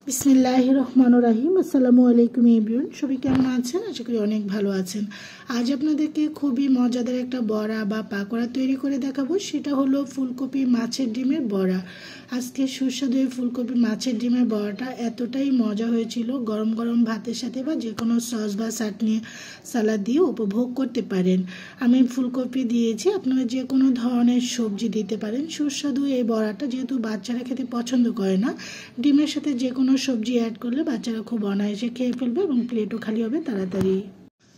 বিসমিল্লাহির রহমানির রহিম। আসসালামু আলাইকুম এভরিওয়ান, সবাই কেমন আছেন? আশা করি অনেক ভালো আছেন। আজ আপনাদেরকে খুবই মজাদার একটা বড়া বা পাকোড়া তৈরি করে দেখাবো। সেটা হলো ফুলকপি মাছের ডিমের বড়া। আজকে সুস্বাদু এই ফুলকপি মাছের ডিমের বড়াটা এতটাই মজা হয়েছিল, গরম গরম ভাতের সাথে বা যে কোনো সস বা চাটনি সালাদ দিয়ে উপভোগ করতে পারেন। আমি ফুলকপি দিয়েছি, আপনারা যে কোনো ধরনের সবজি দিতে পারেন। সুস্বাদু এই বড়াটা যেহেতু বাচ্চারা খেতে পছন্দ করে না, ডিমের সাথে যে কোনো সবজি অ্যাড করলে বাচ্চারা খুব অনায়াসে খেয়ে ফেলবে এবং প্লেটও খালি হবে তাড়াতাড়ি।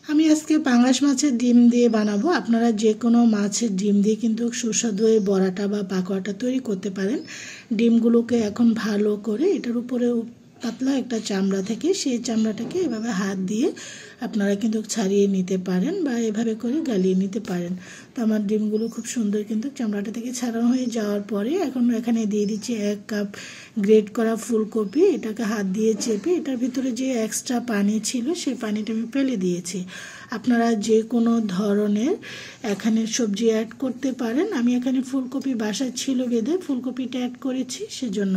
আমি আজকে পাঙ্গাস মাছের ডিম দিয়ে বানাবো। আপনারা যে কোনো মাছের ডিম দিয়ে কিন্তু সুস্বাদু এই বড়াটা বা পাকোড়াটা তৈরি করতে পারেন। ডিমগুলোকে এখন ভালো করে এটার উপরে পাতলা একটা চামড়া থেকে সেই চামড়াটাকে এভাবে হাত দিয়ে আপনারা কিন্তু ছাড়িয়ে নিতে পারেন বা এভাবে করে গালিয়ে নিতে পারেন। তো আমার ডিমগুলো খুব সুন্দর কিন্তু চামড়াটা থেকে ছাড়ানো হয়ে যাওয়ার পরে এখন এখানে দিয়ে দিচ্ছি 1 কাপ গ্রেট করা ফুলকপি। এটাকে হাত দিয়ে চেপে এটার ভিতরে যে এক্সট্রা পানি ছিল সেই পানিটা আমি ফেলে দিয়েছি। আপনারা যে কোনো ধরনের এখানে সবজি অ্যাড করতে পারেন। আমি এখানে ফুলকপি বাসায় ছিল বেঁধে ফুলকপিটা অ্যাড করেছি, সেজন্য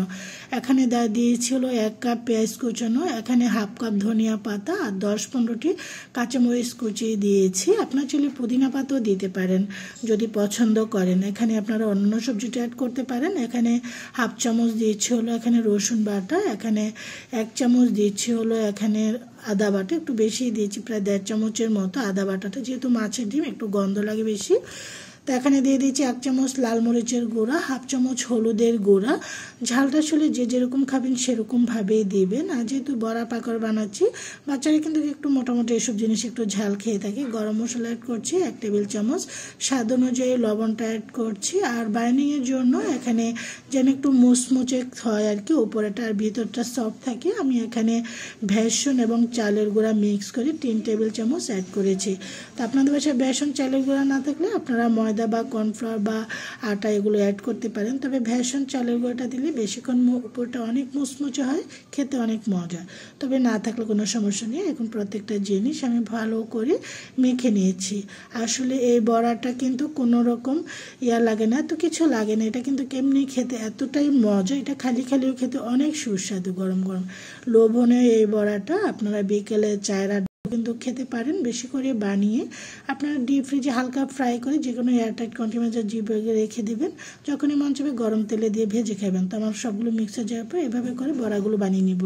এখানে দিয়েছি হলো 1 কাপ পেঁয়াজ কুচানো, এখানে হাফ কাপ ধনিয়া পাতা আর 10-15টি কাঁচামরিচ কুচিয়ে দিয়েছি। আপনার চাইলে পুদিনা পাতাও দিতে পারেন যদি পছন্দ করেন। এখানে আপনারা অন্য সবজিটা অ্যাড করতে পারেন। এখানে হাফ চামচ দিয়েছি হলো এখানে রসুন বাটা, এখানে 1 চামচ দিয়েছি হলো এখানে আদা বাটা, একটু বেশি দিয়েছি প্রায় 1.5 চামচের মতো আদা বাটাটা, যেহেতু মাছের ডিম একটু গন্ধ লাগে বেশি। তো এখানে দিয়ে দিয়েছি 1 চামচ লাল মরিচের গুঁড়া, হাফ চামচ হলুদের গুঁড়া। ঝালটা আসলে যে যেরকম খাবেন সেরকমভাবেই দিবেন। আর যেহেতু বড়া পাকোড়া বানাচ্ছি, বাচ্চারা কিন্তু একটু মোটামুটি এসব জিনিস একটু ঝাল খেয়ে থাকে। গরম মশলা অ্যাড করছি 1 টেবিল চামচ, স্বাদ অনুযায়ী লবণটা অ্যাড করছি। আর বাইন্ডিংয়ের জন্য এখানে যেন একটু মুচমুচে হয় আর কি, উপরেটা আর ভিতরটা সফট থাকে, আমি এখানে বেসন এবং চালের গুঁড়া মিক্স করে 3 টেবিল চামচ অ্যাড করেছি। তো আপনাদের বাসায় বেসন চালের গুঁড়া না থাকলে আপনারা ময়দা বা কর্নফ্লাওয়ার বা আটা এগুলো অ্যাড করতে পারেন। তবে বেসন চালের গুঁড়োটা দিলে বেশিক্ষণ উপরটা অনেক মুচমুচে হয়, খেতে অনেক মজা। তবে না থাকলে কোনো সমস্যা নেই। এখন প্রত্যেকটা জিনিস আমি ভালো করে মেখে নিয়েছি। আসলে এই বড়াটা কিন্তু কোনো রকম লাগে না, এত কিছু লাগে না। এটা কিন্তু কেমনি খেতে এতটাই মজা, এটা খালি খালিও খেতে অনেক সুস্বাদু। গরম গরম লোভনীয় এই বড়াটা আপনারা বিকেলে চায়ের কিন্তু খেতে পারেন। বেশি করে বানিয়ে আপনারা ডিপ ফ্রিজে হালকা ফ্রাই করে যে কোনো এয়ারটাইট কন্টেনারে জিপ ব্যাগে রেখে দিবেন। যখনই মন চাইবে গরম তেলে দিয়ে ভেজে খাবেন। তো আমার সবগুলো মিক্সার যাওয়ার পর এভাবে করে বড়াগুলো বানিয়ে নিব।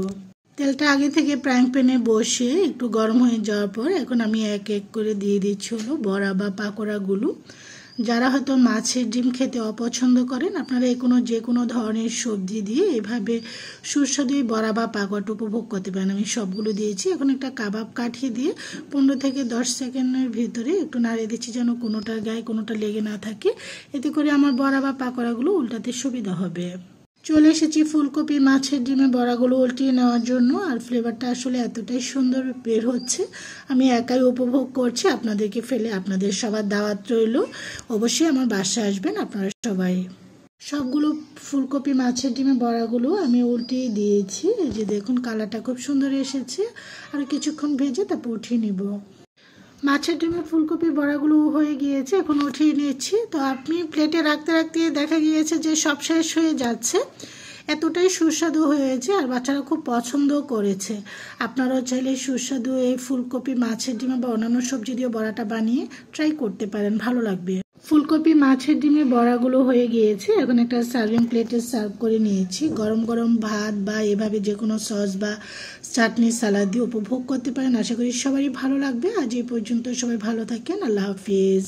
তেলটা আগে থেকে ফ্রাইং প্যানে বসিয়ে একটু গরম হয়ে যাওয়ার পর এখন আমি এক এক করে দিয়ে দিচ্ছি হলো বড়া বা পাকোড়াগুলো। যারা হয়তো মাছের ডিম খেতে অপছন্দ করেন, আপনারা যে কোনো ধরনের সবজি দিয়ে এভাবে সুস্বাদু বড়া বা পাকোড়াটা উপভোগ করতে পারেন। আমি সবগুলো দিয়েছি। এখন একটা কাবাব কাঠি দিয়ে 15 থেকে 10 সেকেন্ডের ভিতরে একটু নাড়িয়ে দিচ্ছি যেন কোনোটার গায়ে কোনোটা লেগে না থাকে। এতে করে আমার বড়া বা পাকোড়াগুলো উল্টাতে সুবিধা হবে। চলে এসেছি ফুলকপি মাছের ডিমের বড়াগুলো উল্টিয়ে নেওয়ার জন্য। আর ফ্লেভারটা আসলে এতটাই সুন্দর বের হচ্ছে, আমি একাই উপভোগ করছি। আপনাদেরকে ফেলে আপনাদের সবার দাওয়াত রইল, অবশ্যই আমার বাসায় আসবেন আপনারা সবাই। সবগুলো ফুলকপি মাছের ডিমের বড়াগুলো আমি উল্টিয়ে দিয়েছি। এই যে দেখুন কালারটা খুব সুন্দর এসেছে। আর কিছুক্ষণ ভেজে তারপর উঠিয়ে নিব। মাছের ডিমের ফুলকপি বড়াগুলো হয়ে গিয়েছে, এখন উঠিয়ে নিচ্ছি। তো আপনি প্লেটে রাখতে রাখতে দেখা গিয়েছে যে সব শেষ হয়ে যাচ্ছে, এতটাই সুস্বাদু হয়েছে আর বাচ্চারা খুব পছন্দও করেছে। আপনারাও চাইলে সুস্বাদু এই ফুলকপি মাছের ডিমে বা অন্যান্য সবজি দিয়ে বড়াটা বানিয়ে ট্রাই করতে পারেন, ভালো লাগবে। ফুলকপি মাছের ডিমের বড়াগুলো হয়ে গিয়েছে, এখন একটা সার্ভিং প্লেটে সার্ভ করে নিয়েছি। গরম গরম ভাত বা এভাবে যে কোনো সস বা চাটনি সালাদ দিয়ে উপভোগ করতে পারেন। আশা করি সবারই ভালো লাগবে। আজ এই পর্যন্ত, সবাই ভালো থাকেন। আল্লাহ হাফিজ।